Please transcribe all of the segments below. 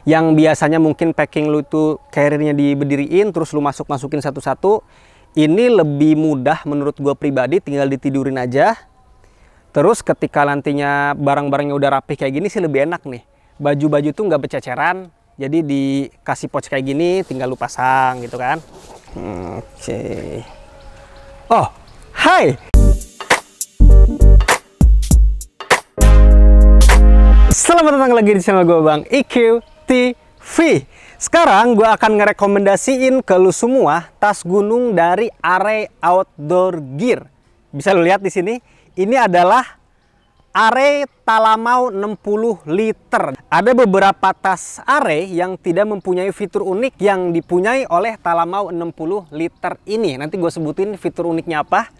Yang biasanya mungkin packing lu itu carrier-nya diberdiriin, terus lu masukin satu-satu. Ini lebih mudah menurut gue pribadi, tinggal ditidurin aja. Terus ketika nantinya barang-barangnya udah rapih kayak gini sih lebih enak nih. Baju-baju tuh nggak bececeran, jadi dikasih pouch kayak gini, tinggal lu pasang gitu kan. Oke. Oh, hai! Selamat datang lagi di channel gue Bang IQ TV. Sekarang gue akan ngerekomendasiin ke lu semua tas gunung dari Arey Outdoor Gear. Bisa lu lihat di sini, ini adalah Arey Talamau 60 liter. Ada beberapa tas Arey yang tidak mempunyai fitur unik yang dipunyai oleh Talamau 60 liter ini. Nanti gue sebutin fitur uniknya apa.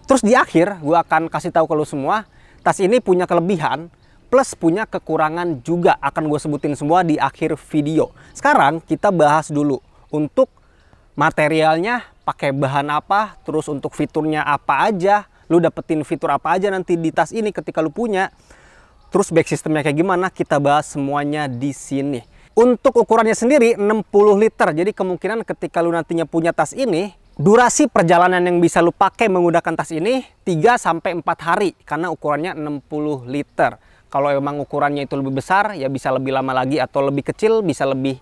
Terus di akhir gue akan kasih tahu ke lu semua, tas ini punya kelebihan plus punya kekurangan juga, akan gue sebutin semua di akhir video. Sekarang kita bahas dulu untuk materialnya pakai bahan apa, terus untuk fiturnya apa aja, lu dapetin fitur apa aja nanti di tas ini ketika lu punya. Terus back systemnya kayak gimana, kita bahas semuanya di sini. Untuk ukurannya sendiri 60 liter, jadi kemungkinan ketika lu nantinya punya tas ini, durasi perjalanan yang bisa lu pakai menggunakan tas ini 3-4 hari karena ukurannya 60 liter. Kalau emang ukurannya itu lebih besar, ya bisa lebih lama lagi, atau lebih kecil bisa lebih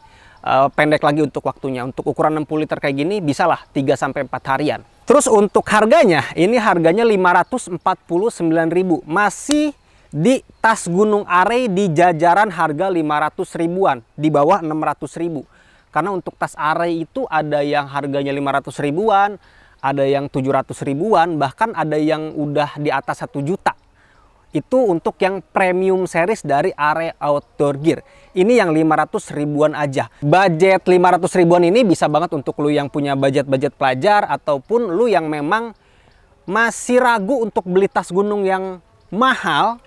pendek lagi untuk waktunya. Untuk ukuran 60 liter kayak gini, bisalah 3-4 harian. Terus untuk harganya, ini harganya 549.000. Masih di tas Gunung Arey di jajaran harga 500 ribuan, di bawah 600 ribu. Karena untuk tas Arey itu ada yang harganya 500 ribuan, ada yang 700 ribuan, bahkan ada yang udah di atas 1 juta. Itu untuk yang premium series dari Arey Outdoor Gear. Ini yang 500 ribuan aja. Budget 500 ribuan ini bisa banget untuk lu yang punya budget-budget pelajar, ataupun lu yang memang masih ragu untuk beli tas gunung yang mahal,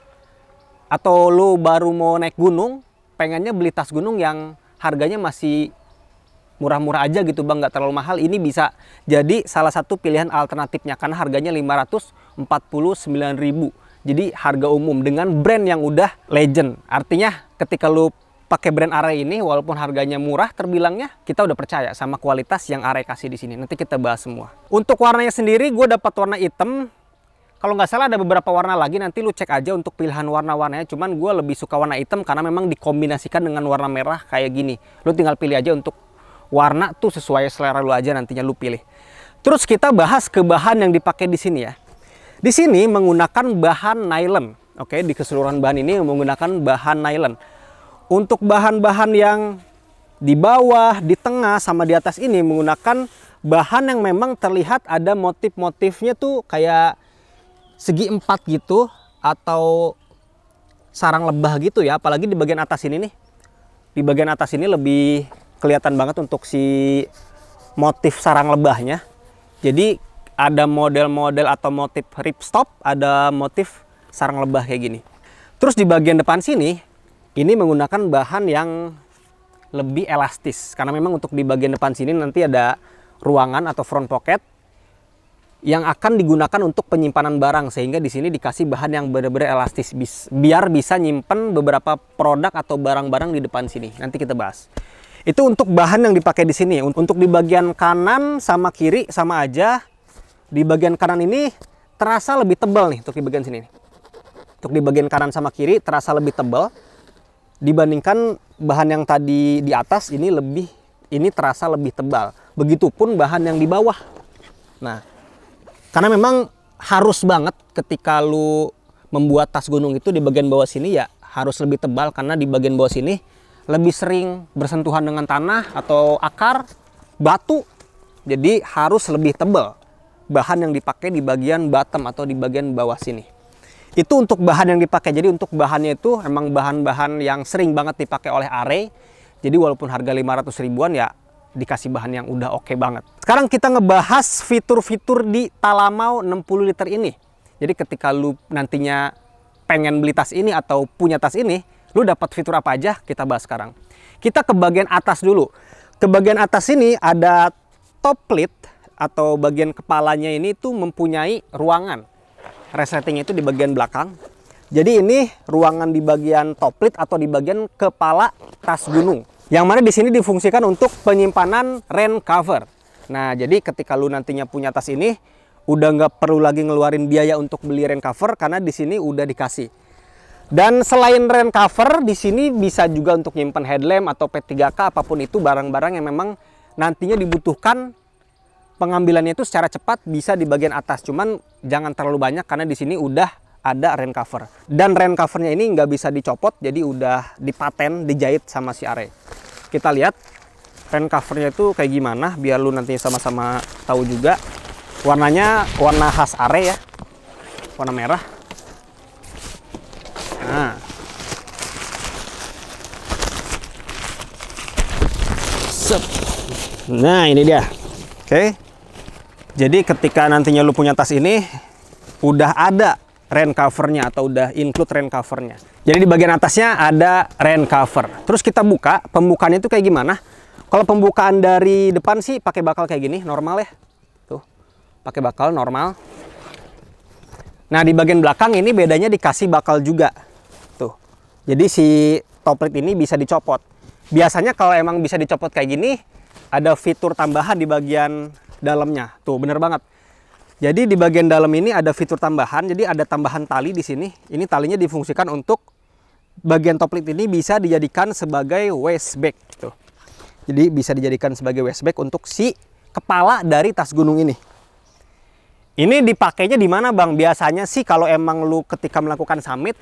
atau lu baru mau naik gunung, pengennya beli tas gunung yang harganya masih murah-murah aja gitu Bang, nggak terlalu mahal. Ini bisa jadi salah satu pilihan alternatifnya karena harganya 549.000. Jadi harga umum dengan brand yang udah legend. Artinya ketika lu pakai brand Arey ini, walaupun harganya murah terbilangnya, kita udah percaya sama kualitas yang Arey kasih di sini. Nanti kita bahas semua. Untuk warnanya sendiri gue dapat warna hitam. Kalau nggak salah ada beberapa warna lagi, nanti lu cek aja untuk pilihan warna-warnanya. Cuman gue lebih suka warna hitam karena memang dikombinasikan dengan warna merah kayak gini. Lu tinggal pilih aja untuk warna tuh sesuai selera lu aja, nantinya lu pilih. Terus kita bahas ke bahan yang dipakai di sini ya. Di sini menggunakan bahan nylon. Oke, di keseluruhan bahan ini menggunakan bahan nylon. Untuk bahan-bahan yang di bawah, di tengah, sama di atas ini menggunakan bahan yang memang terlihat ada motif-motifnya tuh kayak segi empat gitu, atau sarang lebah gitu ya. Apalagi di bagian atas ini nih. Di bagian atas ini lebih kelihatan banget untuk si motif sarang lebahnya. Jadi ada model-model atau motif ripstop, ada motif sarang lebah kayak gini. Terus di bagian depan sini, ini menggunakan bahan yang lebih elastis. Karena memang untuk di bagian depan sini nanti ada ruangan atau front pocket yang akan digunakan untuk penyimpanan barang. Sehingga di sini dikasih bahan yang benar-benar elastis, biar bisa nyimpen beberapa produk atau barang-barang di depan sini. Nanti kita bahas. Itu untuk bahan yang dipakai di sini. Untuk di bagian kanan sama kiri sama aja. Di bagian kanan ini terasa lebih tebal nih, untuk di bagian sini. Untuk di bagian kanan sama kiri terasa lebih tebal dibandingkan bahan yang tadi di atas. Ini terasa lebih tebal. Begitupun bahan yang di bawah. Nah, karena memang harus banget ketika lu membuat tas gunung itu di bagian bawah sini ya harus lebih tebal, karena di bagian bawah sini lebih sering bersentuhan dengan tanah atau akar, batu. Jadi harus lebih tebal bahan yang dipakai di bagian bottom atau di bagian bawah sini. Itu untuk bahan yang dipakai. Jadi untuk bahannya itu emang bahan-bahan yang sering banget dipakai oleh Arey. Jadi walaupun harga 500 ribuan ya dikasih bahan yang udah oke banget. Sekarang kita ngebahas fitur-fitur di Talamau 60 liter ini. Jadi ketika lu nantinya pengen beli tas ini atau punya tas ini, lu dapat fitur apa aja, kita bahas sekarang. Kita ke bagian atas dulu. Ke bagian atas ini ada top plate atau bagian kepalanya ini tuh mempunyai ruangan. Resletingnya itu di bagian belakang. Jadi ini ruangan di bagian top lid atau di bagian kepala tas gunung. Yang mana di sini difungsikan untuk penyimpanan rain cover. Nah, jadi ketika lu nantinya punya tas ini, udah nggak perlu lagi ngeluarin biaya untuk beli rain cover karena di sini udah dikasih. Dan selain rain cover, di sini bisa juga untuk nyimpan headlamp atau P3K apapun itu, barang-barang yang memang nantinya dibutuhkan pengambilannya itu secara cepat, bisa di bagian atas. Cuman jangan terlalu banyak karena di sini udah ada rain cover. Dan rain covernya ini nggak bisa dicopot, jadi udah dipaten, dijahit sama si Are. Kita lihat rain covernya itu kayak gimana, biar lu nantinya sama-sama tahu juga. Warnanya warna khas Are ya, warna merah. Nah, nah ini dia. Oke. Jadi ketika nantinya lu punya tas ini, udah ada rain covernya atau udah include rain covernya. Jadi di bagian atasnya ada rain cover. Terus kita buka, pembukaannya itu kayak gimana? Kalau pembukaan dari depan sih pakai bakal kayak gini, normal ya. Tuh, pakai bakal normal. Nah di bagian belakang ini bedanya dikasih bakal juga. Tuh, jadi si top lid ini bisa dicopot. Biasanya kalau emang bisa dicopot kayak gini, ada fitur tambahan di bagian dalamnya. Tuh, bener banget. Jadi di bagian dalam ini ada fitur tambahan. Jadi ada tambahan tali di sini. Ini talinya difungsikan untuk bagian top lid ini bisa dijadikan sebagai waist bag. Tuh. Jadi bisa dijadikan sebagai waist bag untuk si kepala dari tas gunung ini. Ini dipakainya di mana, Bang? Biasanya sih kalau emang lu ketika melakukan summit,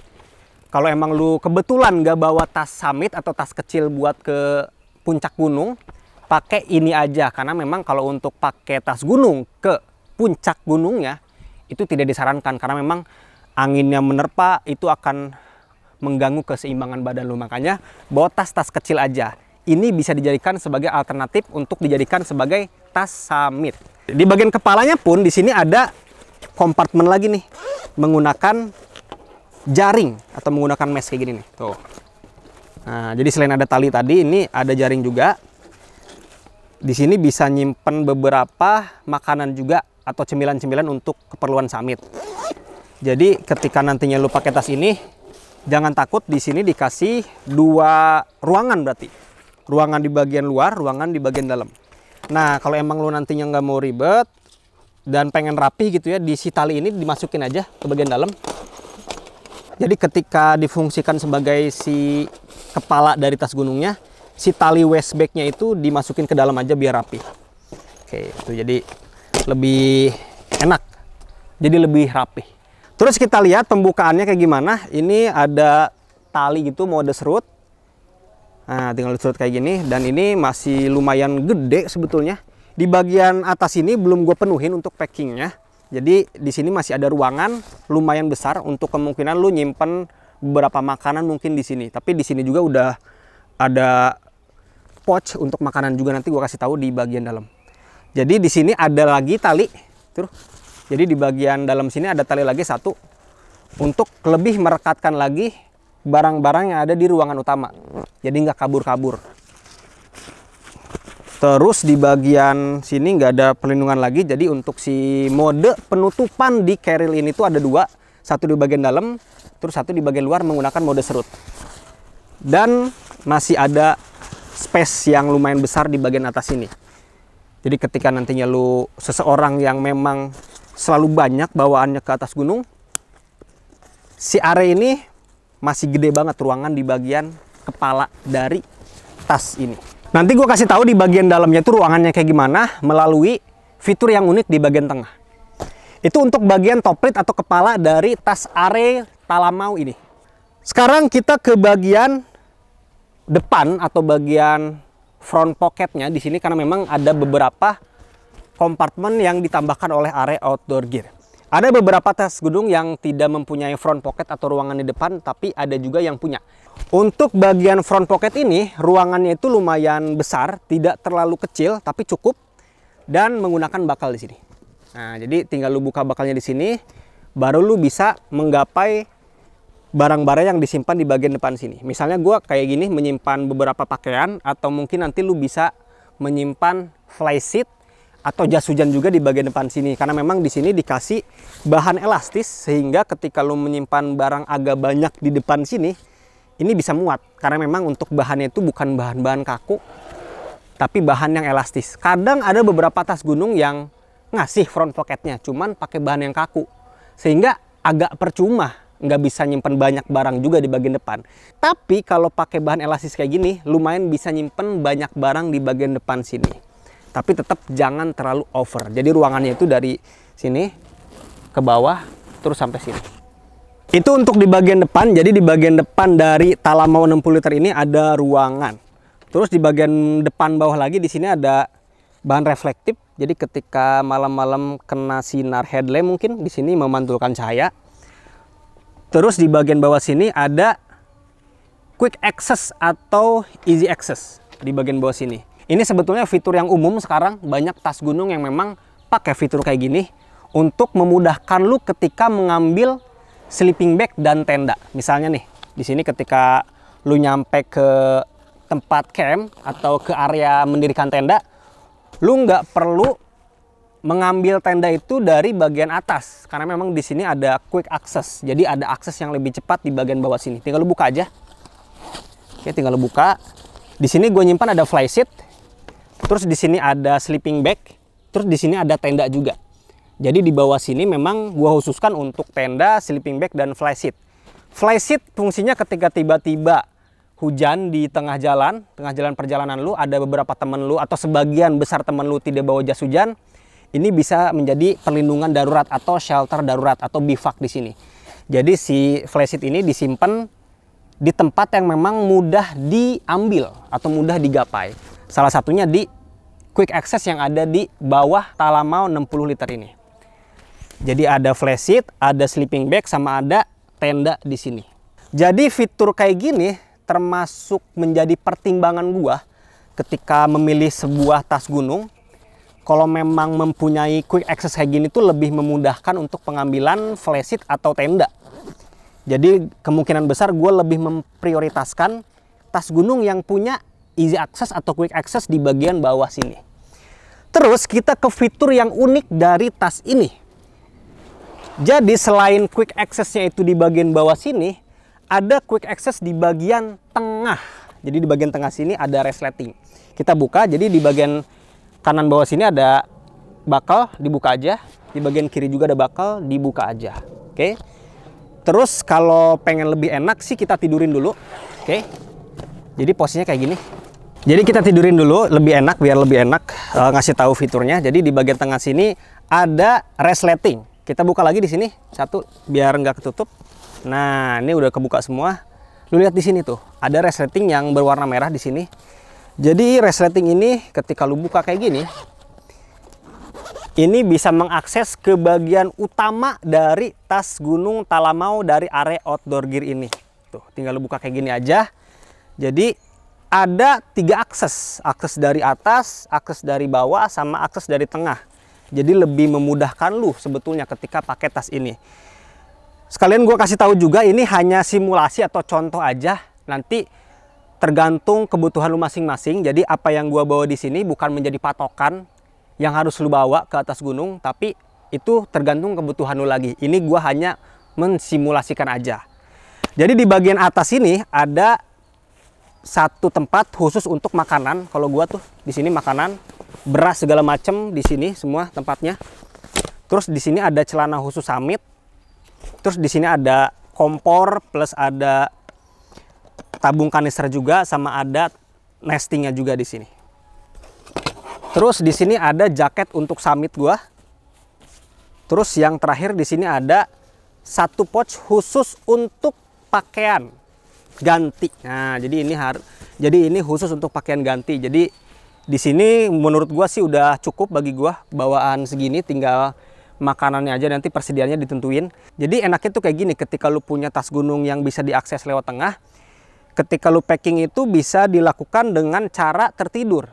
kalau emang lu kebetulan nggak bawa tas summit atau tas kecil buat ke puncak gunung, pakai ini aja. Karena memang kalau untuk pakai tas gunung ke puncak gunungnya, itu tidak disarankan. Karena memang anginnya menerpa, itu akan mengganggu keseimbangan badan lu. Makanya bawa tas-tas kecil aja. Ini bisa dijadikan sebagai alternatif untuk dijadikan sebagai tas summit. Di bagian kepalanya pun di sini ada kompartemen lagi nih, menggunakan jaring atau menggunakan mesh kayak gini nih. Tuh. Nah, jadi selain ada tali tadi, ini ada jaring juga. Di sini bisa nyimpen beberapa makanan juga atau cemilan-cemilan untuk keperluan summit. Jadi ketika nantinya lu pakai tas ini, jangan takut, di sini dikasih dua ruangan berarti. Ruangan di bagian luar, ruangan di bagian dalam. Nah, kalau emang lu nantinya nggak mau ribet dan pengen rapi gitu ya, di si tali ini dimasukin aja ke bagian dalam. Jadi ketika difungsikan sebagai si kepala dari tas gunungnya, si tali waist bag-nya itu dimasukin ke dalam aja biar rapi. Oke, itu jadi lebih enak. Jadi lebih rapi. Terus kita lihat pembukaannya kayak gimana. Ini ada tali gitu, mode serut. Nah, tinggal diserut kayak gini. Dan ini masih lumayan gede sebetulnya. Di bagian atas ini belum gue penuhin untuk packingnya. Jadi di sini masih ada ruangan lumayan besar untuk kemungkinan lu nyimpen beberapa makanan mungkin di sini. Tapi di sini juga udah ada pouch untuk makanan juga, nanti gue kasih tahu di bagian dalam. Jadi di sini ada lagi tali. Tuh. Jadi di bagian dalam sini ada tali lagi satu untuk lebih merekatkan lagi barang-barang yang ada di ruangan utama. Jadi nggak kabur-kabur. Terus di bagian sini nggak ada perlindungan lagi. Jadi untuk si mode penutupan di carrier ini tuh ada dua. Satu di bagian dalam, terus satu di bagian luar menggunakan mode serut. Dan masih ada space yang lumayan besar di bagian atas ini. Jadi ketika nantinya lu seseorang yang memang selalu banyak bawaannya ke atas gunung, si area ini masih gede banget ruangan di bagian kepala dari tas ini. Nanti gue kasih tahu di bagian dalamnya itu ruangannya kayak gimana melalui fitur yang unik di bagian tengah. Itu untuk bagian top lid atau kepala dari tas Are Talamau ini. Sekarang kita ke bagian depan atau bagian front pocketnya di sini, karena memang ada beberapa kompartemen yang ditambahkan oleh Are Outdoor Gear. Ada beberapa tas gunung yang tidak mempunyai front pocket atau ruangan di depan, tapi ada juga yang punya. Untuk bagian front pocket ini, ruangannya itu lumayan besar, tidak terlalu kecil, tapi cukup, dan menggunakan bakal di sini. Nah, jadi tinggal lu buka bakalnya di sini, baru lu bisa menggapai barang-barang yang disimpan di bagian depan sini. Misalnya gue kayak gini menyimpan beberapa pakaian, atau mungkin nanti lu bisa menyimpan flysheet atau jas hujan juga di bagian depan sini, karena memang di sini dikasih bahan elastis sehingga ketika lu menyimpan barang agak banyak di depan sini ini bisa muat, karena memang untuk bahannya itu bukan bahan-bahan kaku tapi bahan yang elastis. Kadang ada beberapa tas gunung yang ngasih front pocketnya cuman pakai bahan yang kaku sehingga agak percuma, nggak bisa nyimpen banyak barang juga di bagian depan. Tapi kalau pakai bahan elastis kayak gini lumayan bisa nyimpen banyak barang di bagian depan sini, tapi tetap jangan terlalu over. Jadi ruangannya itu dari sini ke bawah terus sampai sini. Itu untuk di bagian depan. Jadi di bagian depan dari Talamau 60 liter ini ada ruangan. Terus di bagian depan bawah lagi di sini ada bahan reflektif. Jadi ketika malam-malam kena sinar headlamp mungkin di sini memantulkan cahaya. Terus di bagian bawah sini ada quick access atau easy access di bagian bawah sini. Ini sebetulnya fitur yang umum sekarang, banyak tas gunung yang memang pakai fitur kayak gini untuk memudahkan lu ketika mengambil sleeping bag dan tenda. Misalnya nih, di sini ketika lu nyampe ke tempat camp atau ke area mendirikan tenda, lu nggak perlu mengambil tenda itu dari bagian atas karena memang di sini ada quick access. Jadi ada akses yang lebih cepat di bagian bawah sini. Tinggal lu buka aja. Oke, tinggal lu buka. Di sini gue nyimpan ada flysheet. Terus di sini ada sleeping bag. Terus di sini ada tenda juga. Jadi di bawah sini memang gue khususkan untuk tenda, sleeping bag dan flysheet. Flysheet fungsinya ketika tiba-tiba hujan di tengah jalan perjalanan lu, ada beberapa temen lu atau sebagian besar temen lu tidak bawa jas hujan, ini bisa menjadi perlindungan darurat atau shelter darurat atau bivak di sini. Jadi si flysheet ini disimpan di tempat yang memang mudah diambil atau mudah digapai. Salah satunya di quick access yang ada di bawah Talamau 60 liter ini. Jadi ada flysheet, ada sleeping bag, sama ada tenda di sini. Jadi fitur kayak gini termasuk menjadi pertimbangan gua ketika memilih sebuah tas gunung. Kalau memang mempunyai quick access kayak gini tuh lebih memudahkan untuk pengambilan flysheet atau tenda. Jadi kemungkinan besar gue lebih memprioritaskan tas gunung yang punya easy access atau quick access di bagian bawah sini. Terus kita ke fitur yang unik dari tas ini. Jadi selain quick access-nya itu di bagian bawah sini, ada quick access di bagian tengah. Jadi di bagian tengah sini ada resleting. Kita buka, jadi di bagian kanan bawah sini ada bakal, dibuka aja. Di bagian kiri juga ada bakal, dibuka aja. Oke. Terus kalau pengen lebih enak sih kita tidurin dulu. Oke. Jadi posisinya kayak gini. Jadi kita tidurin dulu, lebih enak, biar lebih enak ngasih tahu fiturnya. Jadi di bagian tengah sini ada resleting. Kita buka lagi di sini satu biar nggak ketutup. Nah, ini udah kebuka semua. Lu lihat di sini tuh, ada resleting yang berwarna merah di sini. Jadi resleting ini ketika lu buka kayak gini, ini bisa mengakses ke bagian utama dari tas gunung Talamau dari area outdoor gear ini. Tuh, tinggal lu buka kayak gini aja. Jadi ada 3 akses, akses dari atas, akses dari bawah, sama akses dari tengah. Jadi lebih memudahkan lu sebetulnya ketika pakai tas ini. Sekalian gue kasih tahu juga, ini hanya simulasi atau contoh aja. Nanti tergantung kebutuhan lu masing-masing. Jadi apa yang gue bawa di sini bukan menjadi patokan yang harus lu bawa ke atas gunung, tapi itu tergantung kebutuhan lu lagi. Ini gue hanya mensimulasikan aja. Jadi di bagian atas ini ada satu tempat khusus untuk makanan. Kalau gua tuh di sini makanan, beras segala macem di sini semua tempatnya. Terus di sini ada celana khusus summit. Terus di sini ada kompor plus ada tabung kanister juga, sama ada nestingnya juga di sini. Terus di sini ada jaket untuk summit gua. Terus yang terakhir di sini ada satu pouch khusus untuk pakaian ganti. Nah, jadi ini khusus untuk pakaian ganti. Jadi di sini menurut gua sih udah cukup bagi gua bawaan segini, tinggal makanannya aja nanti persediaannya ditentuin. Jadi enaknya tuh kayak gini, ketika lu punya tas gunung yang bisa diakses lewat tengah, ketika lu packing itu bisa dilakukan dengan cara tertidur.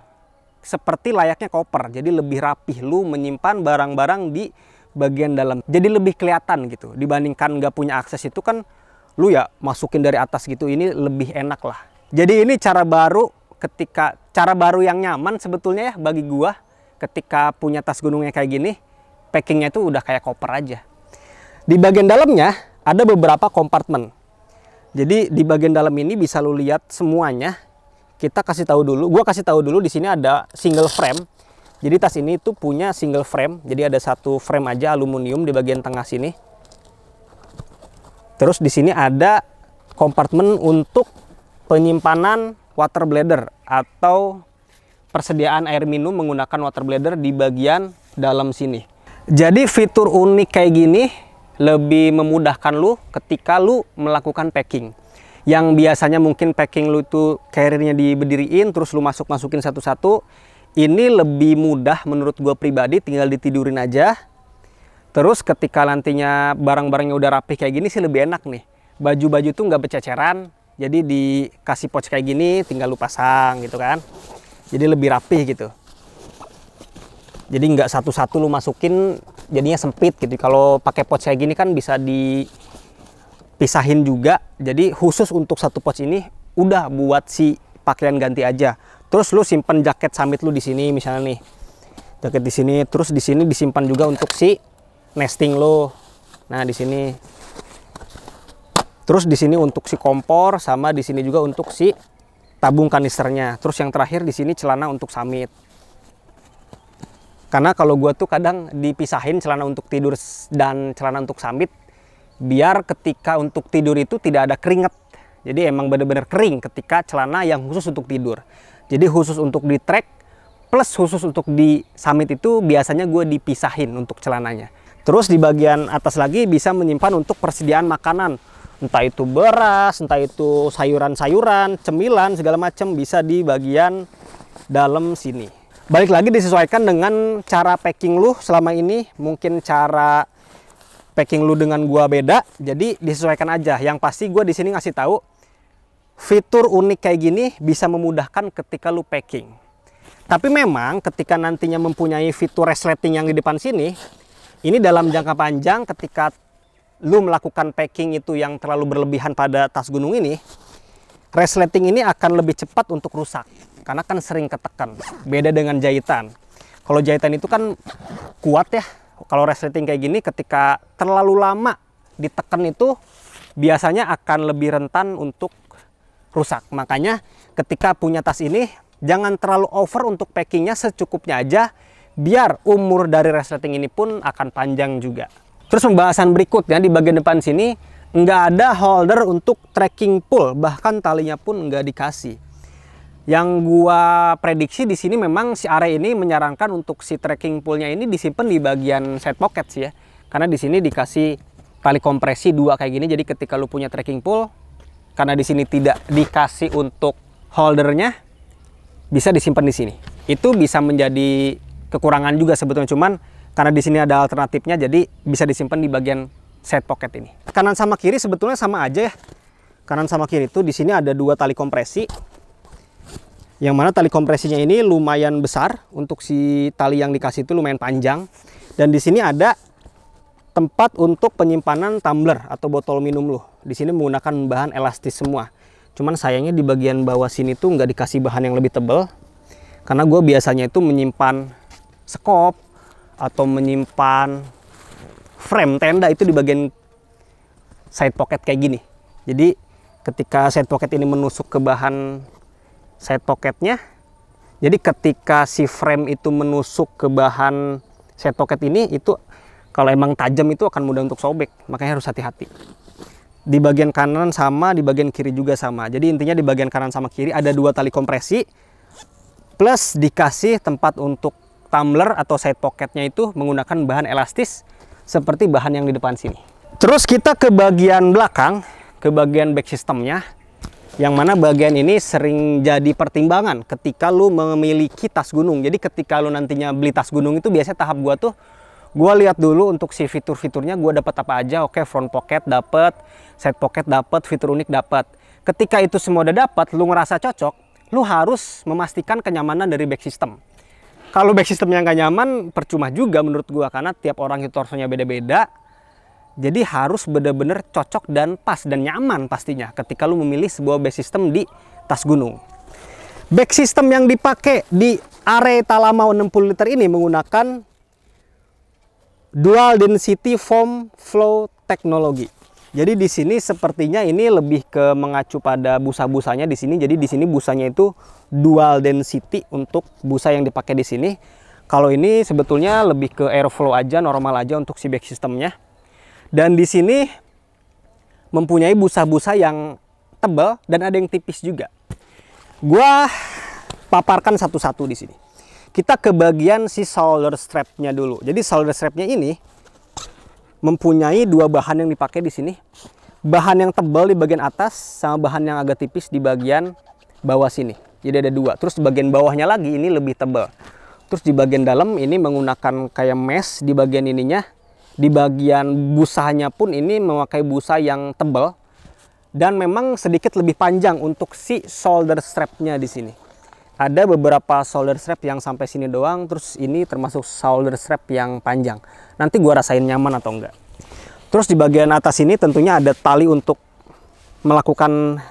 Seperti layaknya koper. Jadi lebih rapih lu menyimpan barang-barang di bagian dalam. Jadi lebih kelihatan gitu. Dibandingkan nggak punya akses itu kan lu ya masukin dari atas gitu, ini lebih enak lah. Jadi ini cara baru yang nyaman sebetulnya ya bagi gua ketika punya tas gunungnya kayak gini, packingnya itu udah kayak koper aja. Di bagian dalamnya ada beberapa kompartemen. Jadi di bagian dalam ini bisa lu lihat semuanya. Kita kasih tahu dulu, gua kasih tahu dulu di sini ada single frame. Jadi tas ini tuh punya single frame. Jadi ada satu frame aja aluminium di bagian tengah sini. Terus di sini ada kompartemen untuk penyimpanan water bladder atau persediaan air minum menggunakan water bladder di bagian dalam sini. Jadi fitur unik kayak gini lebih memudahkan lu ketika lu melakukan packing. Yang biasanya mungkin packing lu itu carrier-nya diberdiriin terus lu masukin satu-satu. Ini lebih mudah menurut gua pribadi, tinggal ditidurin aja. Terus ketika nantinya barang-barangnya udah rapih kayak gini sih lebih enak nih. Baju-baju tuh nggak bececeran. Jadi dikasih pouch kayak gini tinggal lu pasang gitu kan. Jadi lebih rapih gitu. Jadi nggak satu-satu lu masukin, jadinya sempit gitu. Kalau pakai pouch kayak gini kan bisa dipisahin juga. Jadi khusus untuk satu pouch ini udah buat si pakaian ganti aja. Terus lu simpen jaket summit lu di sini misalnya nih. Jaket di sini, terus di sini disimpan juga untuk si nesting lu. Nah, di sini. Terus di sini untuk si kompor, sama di sini juga untuk si tabung kanisternya. Terus yang terakhir di sini celana untuk summit. Karena kalau gua tuh kadang dipisahin celana untuk tidur dan celana untuk summit, biar ketika untuk tidur itu tidak ada keringat. Jadi emang bener-bener kering ketika celana yang khusus untuk tidur. Jadi khusus untuk di track plus khusus untuk di summit itu biasanya gue dipisahin untuk celananya. Terus di bagian atas lagi bisa menyimpan untuk persediaan makanan. Entah itu beras, entah itu sayuran-sayuran, cemilan, segala macam bisa di bagian dalam sini. Balik lagi disesuaikan dengan cara packing lu selama ini. Mungkin cara packing lu dengan gua beda, jadi disesuaikan aja. Yang pasti gua di sini ngasih tahu fitur unik kayak gini bisa memudahkan ketika lu packing. Tapi memang ketika nantinya mempunyai fitur resleting yang di depan sini, ini dalam jangka panjang ketika lu melakukan packing itu yang terlalu berlebihan pada tas gunung ini, resleting ini akan lebih cepat untuk rusak. Karena kan sering ketekan, beda dengan jahitan. Kalau jahitan itu kan kuat ya. Kalau resleting kayak gini ketika terlalu lama ditekan itu biasanya akan lebih rentan untuk rusak. Makanya ketika punya tas ini jangan terlalu over untuk packingnya, secukupnya aja. Biar umur dari resleting ini pun akan panjang juga. Terus pembahasan berikutnya di bagian depan sini nggak ada holder untuk trekking pole, bahkan talinya pun nggak dikasih. Yang gua prediksi di sini memang si Arai ini menyarankan untuk si trekking pole-nya ini disimpan di bagian side pocket sih ya. Karena di sini dikasih tali kompresi 2 kayak gini, jadi ketika lu punya trekking pole, karena di sini tidak dikasih untuk holdernya, bisa disimpan di sini. Itu bisa menjadi kekurangan juga sebetulnya, cuman karena di sini ada alternatifnya, jadi bisa disimpan di bagian side pocket ini. Kanan sama kiri sebetulnya sama aja ya. Kanan sama kiri itu di sini ada 2 tali kompresi. Yang mana tali kompresinya ini lumayan besar, untuk si tali yang dikasih itu lumayan panjang. Dan di sini ada tempat untuk penyimpanan tumbler atau botol minum lu. Di sini menggunakan bahan elastis semua. Cuman sayangnya di bagian bawah sini tuh nggak dikasih bahan yang lebih tebal. Karena gue biasanya itu menyimpan skop atau menyimpan frame tenda itu di bagian side pocket kayak gini. Jadi ketika side pocket ini menusuk ke bahan side pocketnya, jadi ketika si frame itu menusuk ke bahan side pocket ini, itu kalau emang tajam itu akan mudah untuk sobek, makanya harus hati-hati. Di bagian kanan sama, di bagian kiri juga sama. Jadi intinya di bagian kanan sama kiri ada 2 tali kompresi plus dikasih tempat untuk tumbler atau side pocketnya itu menggunakan bahan elastis seperti bahan yang di depan sini. Terus kita ke bagian belakang, ke bagian back systemnya. Yang mana bagian ini sering jadi pertimbangan ketika lu memiliki tas gunung. Jadi ketika lu nantinya beli tas gunung itu biasanya tahap gua tuh, gua lihat dulu untuk si fitur-fiturnya gua dapat apa aja. Oke, front pocket dapat, side pocket dapat, fitur unik dapat. Ketika itu semua udah dapat, lu ngerasa cocok, lu harus memastikan kenyamanan dari back system. Kalau back systemnya nggak nyaman, percuma juga menurut gua, karena tiap orang itu torsonya beda-beda. Jadi harus benar-benar cocok dan pas dan nyaman pastinya ketika lu memilih sebuah back system di tas gunung. Back system yang dipakai di Array Talamau 60 liter ini menggunakan dual density foam flow technology. Jadi di sini sepertinya ini lebih ke mengacu pada busa-busanya di sini. Jadi di sini busanya itu dual density untuk busa yang dipakai di sini. Kalau ini sebetulnya lebih ke airflow aja, normal aja untuk si back systemnya. Dan di sini mempunyai busa-busa yang tebal dan ada yang tipis juga. Gua paparkan satu-satu di sini. Kita ke bagian si shoulder strapnya dulu. Jadi shoulder strapnya ini mempunyai dua bahan yang dipakai di sini. Bahan yang tebal di bagian atas sama bahan yang agak tipis di bagian bawah sini. Jadi ada dua. Terus di bagian bawahnya lagi ini lebih tebal. Terus di bagian dalam ini menggunakan kayak mesh di bagian ininya. Di bagian busanya pun ini memakai busa yang tebal. Dan memang sedikit lebih panjang untuk si shoulder strapnya di sini. Ada beberapa shoulder strap yang sampai sini doang, terus ini termasuk shoulder strap yang panjang. Nanti gua rasain nyaman atau enggak. Terus di bagian atas ini tentunya ada tali untuk melakukan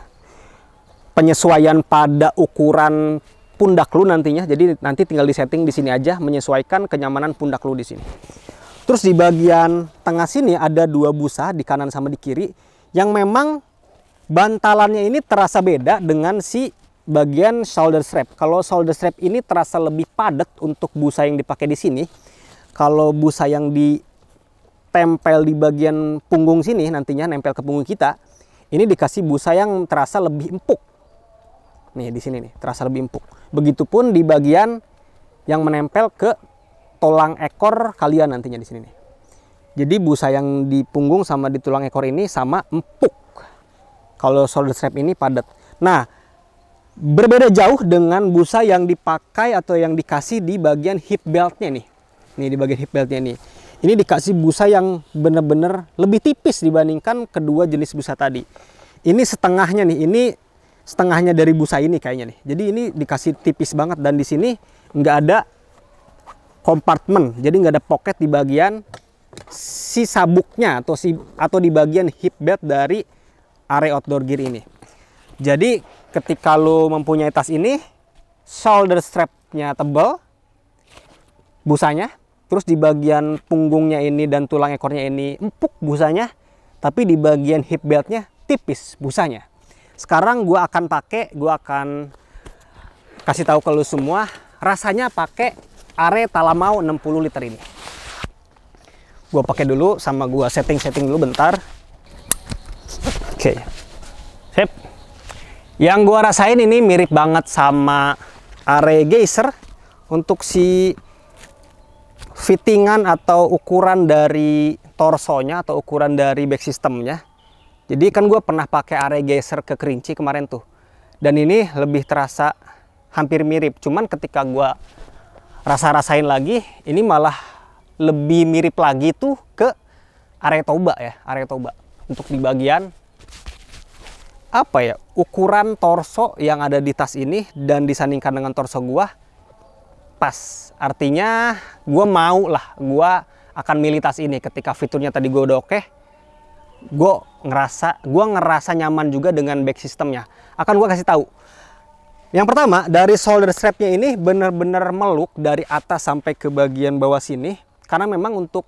penyesuaian pada ukuran pundak lu nantinya. Jadi nanti tinggal disetting di sini aja, menyesuaikan kenyamanan pundak lu di sini. Terus di bagian tengah sini ada dua busa di kanan sama di kiri yang memang bantalannya ini terasa beda dengan si bagian shoulder strap. Kalau shoulder strap ini terasa lebih padat untuk busa yang dipakai di sini. Kalau busa yang ditempel di bagian punggung sini nantinya nempel ke punggung kita, ini dikasih busa yang terasa lebih empuk. Nih di sini nih terasa lebih empuk. Begitupun di bagian yang menempel ke tulang ekor kalian nantinya di sini nih. Jadi busa yang di punggung sama di tulang ekor ini sama empuk. Kalau shoulder strap ini padat. Nah, berbeda jauh dengan busa yang dipakai atau yang dikasih di bagian hip beltnya nih. Nih di bagian hip beltnya nih. Ini dikasih busa yang benar-benar lebih tipis dibandingkan kedua jenis busa tadi. Ini setengahnya nih. Ini setengahnya dari busa ini kayaknya nih. Jadi ini dikasih tipis banget dan di sini nggak ada kompartemen. Jadi nggak ada pocket di bagian si sabuknya atau di bagian hip belt dari Array Outdoor Gear ini. Jadi ketika lo mempunyai tas ini, shoulder strapnya tebal, busanya, terus di bagian punggungnya ini dan tulang ekornya ini empuk busanya, tapi di bagian hip beltnya tipis busanya. Sekarang gue akan kasih tahu ke lo semua rasanya pakai Array Talamau 60 liter ini. Gue pakai dulu sama gue setting dulu bentar. Oke, sip. Yang gua rasain ini mirip banget sama Array Geyser untuk si fittingan atau ukuran dari torsonya atau ukuran dari back systemnya. Jadi kan gua pernah pakai Array Geyser ke Kerinci kemarin tuh. Dan ini lebih terasa hampir mirip. Cuman ketika gua rasain lagi, ini malah lebih mirip lagi tuh ke Array Toba ya, Array Toba. Untuk di bagian apa ya, ukuran torso yang ada di tas ini dan disandingkan dengan torso gua pas. Artinya gua mau lah, gua akan milih tas ini ketika fiturnya tadi gua udah oke. Gua ngerasa nyaman juga dengan back systemnya. Akan gua kasih tahu. Yang pertama, dari shoulder strapnya ini benar-benar meluk dari atas sampai ke bagian bawah sini. Karena memang untuk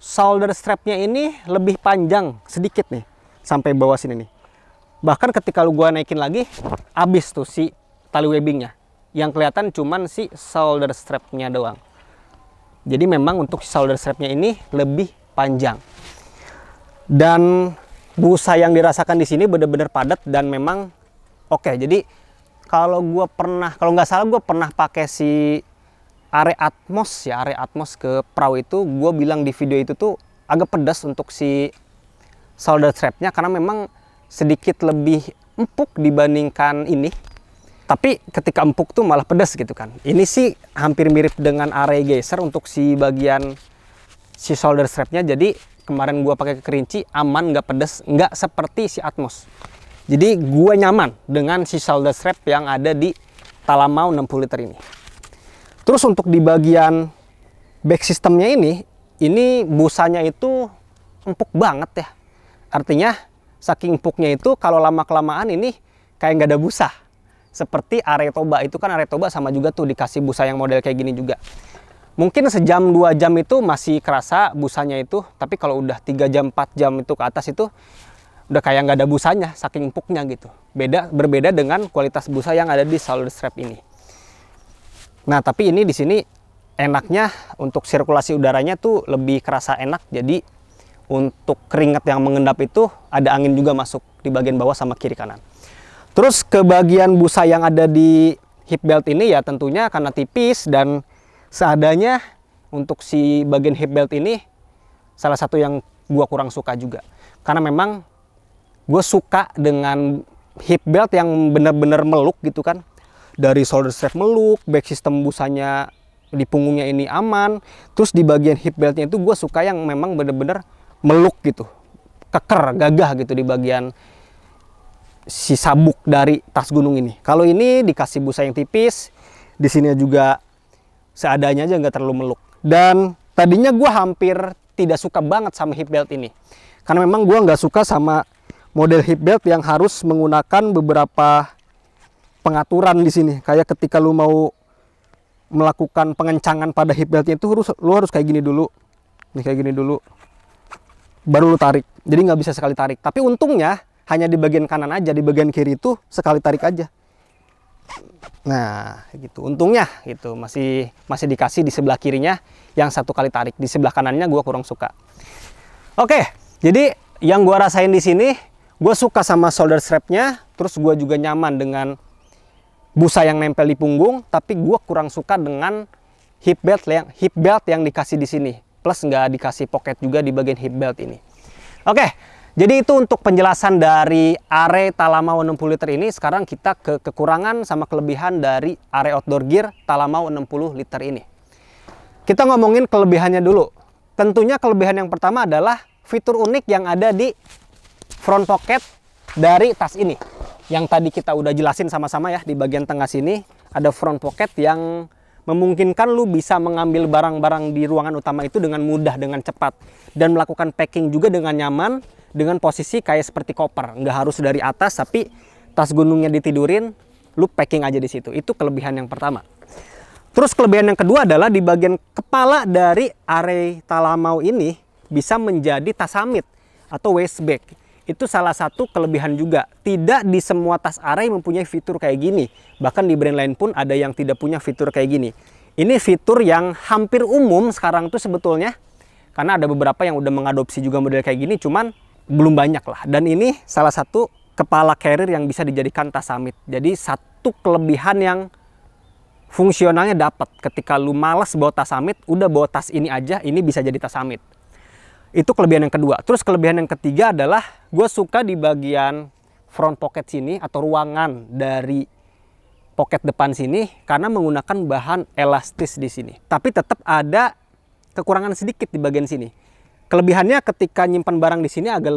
shoulder strapnya ini lebih panjang sedikit nih sampai bawah sini nih. Bahkan ketika gua naikin lagi, habis tuh si tali webbingnya. Yang kelihatan cuman si shoulder strapnya doang. Jadi memang untuk shoulder strapnya ini lebih panjang. Dan busa yang dirasakan di sini benar-benar padat dan memang oke. Jadi kalau nggak salah gue pernah pakai si Array Atmos ke Pro itu, gue bilang di video itu tuh agak pedas untuk si shoulder strapnya karena memang sedikit lebih empuk dibandingkan ini. Tapi ketika empuk tuh malah pedas gitu kan. Ini sih hampir mirip dengan Array Geyser untuk si bagian si shoulder strapnya. Jadi kemarin gua pakai ke Kerinci aman, nggak pedas, nggak seperti si Atmos. Jadi gua nyaman dengan si shoulder strap yang ada di Talamau 60 liter ini. Terus untuk di bagian back systemnya ini busanya itu empuk banget ya. Artinya saking empuknya itu kalau lama-kelamaan ini kayak nggak ada busa. seperti Aretoba. Itu kan Aretoba sama juga tuh dikasih busa yang model kayak gini juga. Mungkin sejam 2 jam itu masih kerasa busanya itu, tapi kalau udah 3 jam 4 jam itu ke atas itu udah kayak nggak ada busanya, saking empuknya gitu. Berbeda dengan kualitas busa yang ada di solder strap ini. Nah, tapi ini di sini enaknya untuk sirkulasi udaranya tuh lebih kerasa enak. Jadi untuk keringat yang mengendap itu ada angin juga masuk di bagian bawah sama kiri kanan. Terus ke bagian busa yang ada di hip belt ini ya tentunya karena tipis dan seadanya. Untuk si bagian hip belt ini salah satu yang gua kurang suka juga. Karena memang gue suka dengan hip belt yang benar-benar meluk gitu kan. Dari shoulder strap meluk, back system busanya di punggungnya ini aman. Terus di bagian hip beltnya itu gue suka yang memang benar-benar meluk gitu. Keker, gagah gitu di bagian si sabuk dari tas gunung ini. Kalau ini dikasih busa yang tipis, di sini juga seadanya aja nggak terlalu meluk. Dan tadinya gue hampir tidak suka banget sama hip belt ini. Karena memang gue nggak suka sama model hip belt yang harus menggunakan beberapa pengaturan di sini. Kayak ketika lu mau melakukan pengencangan pada hip beltnya itu lu harus kayak gini dulu. Nih kayak gini dulu. Baru lu tarik. Jadi nggak bisa sekali tarik. Tapi untungnya hanya di bagian kanan aja, di bagian kiri itu sekali tarik aja. Nah, gitu. Untungnya gitu masih dikasih di sebelah kirinya yang satu kali tarik. Di sebelah kanannya gua kurang suka. Oke, jadi yang gua rasain di sini, gue suka sama shoulder strapnya, terus gue juga nyaman dengan busa yang nempel di punggung, tapi gue kurang suka dengan hip belt yang dikasih di sini, plus nggak dikasih pocket juga di bagian hip belt ini. Oke, jadi itu untuk penjelasan dari Are Talamau 60 liter ini. Sekarang kita ke kekurangan sama kelebihan dari Are Outdoor Gear Talamau 60 liter ini. Kita ngomongin kelebihannya dulu. Tentunya kelebihan yang pertama adalah fitur unik yang ada di front pocket dari tas ini. Yang tadi kita udah jelasin sama-sama ya, di bagian tengah sini ada front pocket yang memungkinkan lu bisa mengambil barang-barang di ruangan utama itu dengan mudah, dengan cepat. Dan melakukan packing juga dengan nyaman, dengan posisi kayak seperti koper. Nggak harus dari atas, tapi tas gunungnya ditidurin, lu packing aja di situ. Itu kelebihan yang pertama. Terus kelebihan yang kedua adalah di bagian kepala dari Are Talamau ini bisa menjadi tas summit atau waist bag. Itu salah satu kelebihan juga. Tidak di semua tas Are mempunyai fitur kayak gini. Bahkan di brand lain pun ada yang tidak punya fitur kayak gini. Ini fitur yang hampir umum sekarang tuh sebetulnya. Karena ada beberapa yang udah mengadopsi juga model kayak gini, cuman belum banyak lah. Dan ini salah satu kepala carrier yang bisa dijadikan tas summit. Jadi satu kelebihan yang fungsionalnya dapat. Ketika lu males bawa tas summit, udah bawa tas ini aja, ini bisa jadi tas summit. Itu kelebihan yang kedua. Terus kelebihan yang ketiga adalah gue suka di bagian front pocket sini atau ruangan dari pocket depan sini karena menggunakan bahan elastis di sini. Tapi tetap ada kekurangan sedikit di bagian sini. Kelebihannya ketika nyimpan barang di sini agak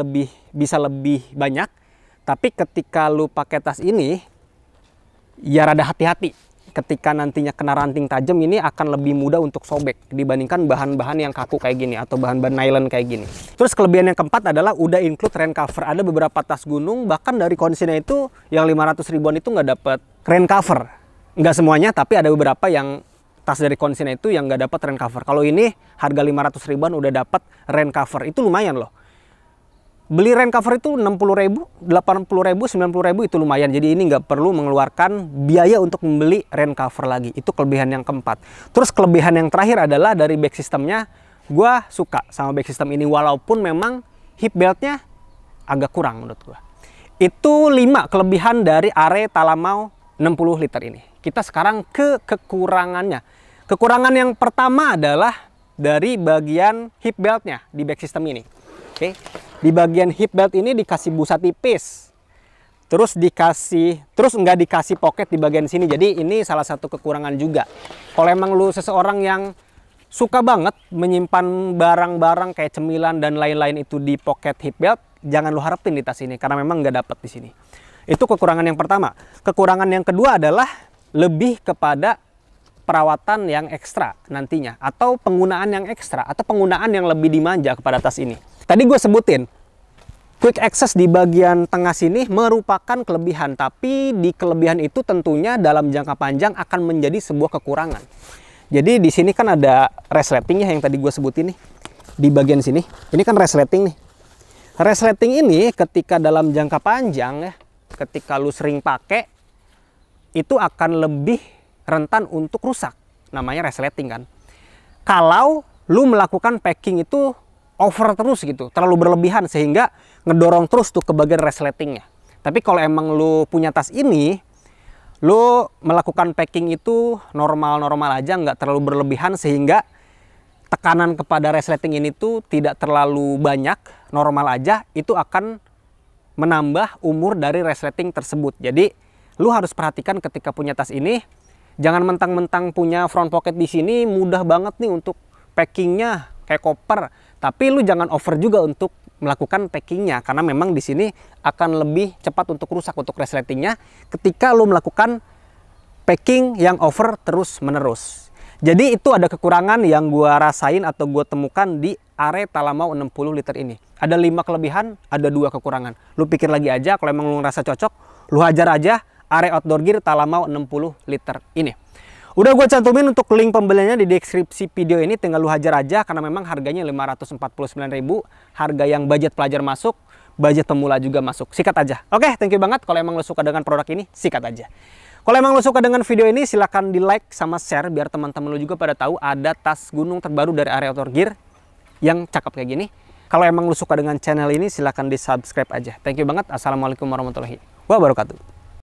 bisa lebih banyak. Tapi ketika lu pakai tas ini ya rada hati-hati. Ketika nantinya kena ranting tajam ini akan lebih mudah untuk sobek dibandingkan bahan-bahan yang kaku kayak gini atau bahan-bahan nylon kayak gini. Terus kelebihan yang keempat adalah udah include rain cover. Ada beberapa tas gunung bahkan dari kondisinya itu yang 500 ribuan itu nggak dapet rain cover. Nggak semuanya, tapi ada beberapa yang tas dari kondisinya itu yang nggak dapet rain cover. Kalau ini harga 500 ribuan udah dapet rain cover, itu lumayan loh. Beli rain cover itu 60 ribu, 80 ribu, 90 ribu itu lumayan. Jadi ini nggak perlu mengeluarkan biaya untuk membeli rain cover lagi. Itu kelebihan yang keempat. Terus kelebihan yang terakhir adalah dari back systemnya. Gue suka sama back system ini walaupun memang hip beltnya agak kurang menurut gue. Itu 5 kelebihan dari Are Talamau 60 liter ini. Kita sekarang ke kekurangannya. Kekurangan yang pertama adalah dari bagian hip beltnya di back system ini. Oke. Di bagian hip belt ini dikasih busa tipis. Terus nggak dikasih pocket di bagian sini. Jadi ini salah satu kekurangan juga. Kalau emang lu seseorang yang suka banget menyimpan barang-barang kayak cemilan dan lain-lain itu di pocket hip belt, jangan lu harapin di tas ini karena memang nggak dapet di sini. Itu kekurangan yang pertama. Kekurangan yang kedua adalah lebih kepada perawatan yang ekstra nantinya atau penggunaan yang ekstra atau penggunaan yang lebih dimanja kepada tas ini. Tadi gue sebutin Quick access di bagian tengah sini merupakan kelebihan, tapi di kelebihan itu tentunya dalam jangka panjang akan menjadi sebuah kekurangan. Jadi di sini kan ada resletingnya yang tadi gue sebutin nih. Di bagian sini, ini kan resleting nih. Resleting ini ketika dalam jangka panjang ya, ketika lu sering pakai, itu akan lebih rentan untuk rusak. Namanya resleting kan. Kalau lu melakukan packing itu over terus gitu, terlalu berlebihan sehingga ngedorong terus tuh ke bagian resletingnya. Tapi kalau emang lu punya tas ini, lu melakukan packing itu normal-normal aja, nggak terlalu berlebihan sehingga tekanan kepada resleting ini tuh tidak terlalu banyak, normal aja, itu akan menambah umur dari resleting tersebut. Jadi lu harus perhatikan ketika punya tas ini, jangan mentang-mentang punya front pocket di sini mudah banget nih untuk packingnya kayak koper. Tapi lu jangan over juga untuk melakukan packingnya, karena memang di sini akan lebih cepat untuk rusak untuk resletingnya ketika lu melakukan packing yang over terus menerus. Jadi itu ada kekurangan yang gua rasain atau gua temukan di Are Talamau 60 liter ini. Ada 5 kelebihan, ada 2 kekurangan. Lu pikir lagi aja, kalau emang lu ngerasa cocok, lu hajar aja Are Outdoor Gear Talamau 60 liter ini. Udah gue cantumin untuk link pembeliannya di deskripsi video ini, tinggal lu hajar aja karena memang harganya 549.000, harga yang budget pelajar masuk, budget pemula juga masuk. Sikat aja. Oke, thank you banget. Kalau emang lu suka dengan produk ini, sikat aja. Kalau emang lu suka dengan video ini, silahkan di like sama share biar teman-teman lu juga pada tahu ada tas gunung terbaru dari Are Outdoor Gear yang cakep kayak gini. Kalau emang lu suka dengan channel ini, silahkan di subscribe aja. Thank you banget. Assalamualaikum warahmatullahi wabarakatuh.